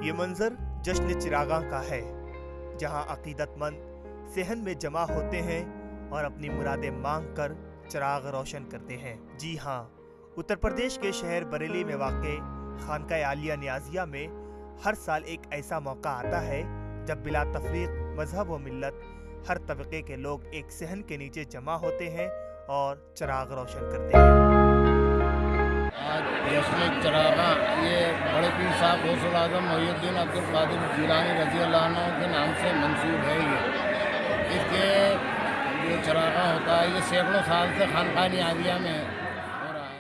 ये मंजर जश्न चिरागां का है, जहां अकीदतमंद सहन में जमा होते हैं और अपनी मुरादें मांग कर चिराग रोशन करते हैं। जी हाँ, उत्तर प्रदेश के शहर बरेली में वाक़े खानकाए आलिया नियाज़िया में हर साल एक ऐसा मौका आता है जब बिला तफरीक मजहब व मिल्लत हर तबके के लोग एक सहन के नीचे जमा होते हैं और चिराग रोशन करते हैं। आज जश्न चिरागां ये बड़े पीर साहब गौसुल आज़म मोहिउद्दीन अब्दुल कादिर जिलानी रज़ी अल्लाह अन्हु के नाम से मंसूब है। ये इसके जो चिरागां होता है ये सैकड़ों साल से खानकाह नियाज़िया में हो रहा है।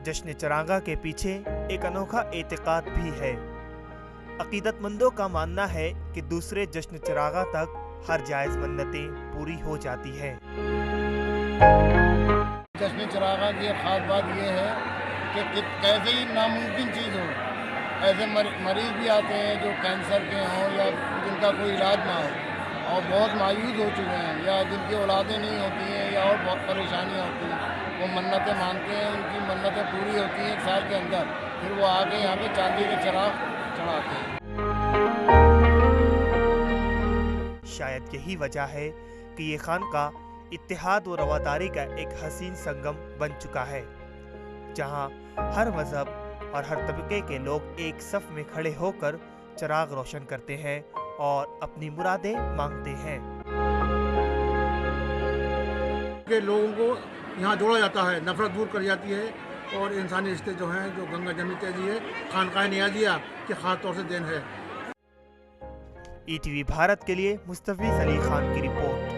जश्न चिरागां के पीछे एक अनोखा एतिकाद भी है। अकीदतमंदों का मानना है कि दूसरे जश्न चिरागां तक हर जायज़ मन्नतें पूरी हो जाती है। जश्न चिरागां की ख़ास बात यह है कि कैसे ही नामुमकिन चीज़ हो, ऐसे मरीज़ भी आते हैं जो कैंसर के हों या जिनका कोई इलाज ना हो और बहुत मायूस हो चुके हैं या जिनकी औलादें नहीं होती हैं या और बहुत परेशानियाँ होती हैं, वो मन्नतें मानते हैं, उनकी मन्नतें पूरी होती हैं 1 साल के अंदर, फिर वो आके यहाँ पे चांदी के चिराग चढ़ाते हैं। शायद यही वजह है कि ये खानकाह इत्तेहाद व रवादारी का एक हसीन संगम बन चुका है, जहां हर मजहब और हर तबके के लोग एक सफ में खड़े होकर चिराग रोशन करते हैं और अपनी मुरादें मांगते हैं। के लोगों को यहाँ जोड़ा जाता है, नफरत दूर कर जाती है और इंसानी रिश्ते जो हैं, जो गंगा जमनी तेजी है, खानकाह नियाज़िया की खास तौर से देन है। ETV भारत के लिए मुस्तफीज़ अली खान की रिपोर्ट।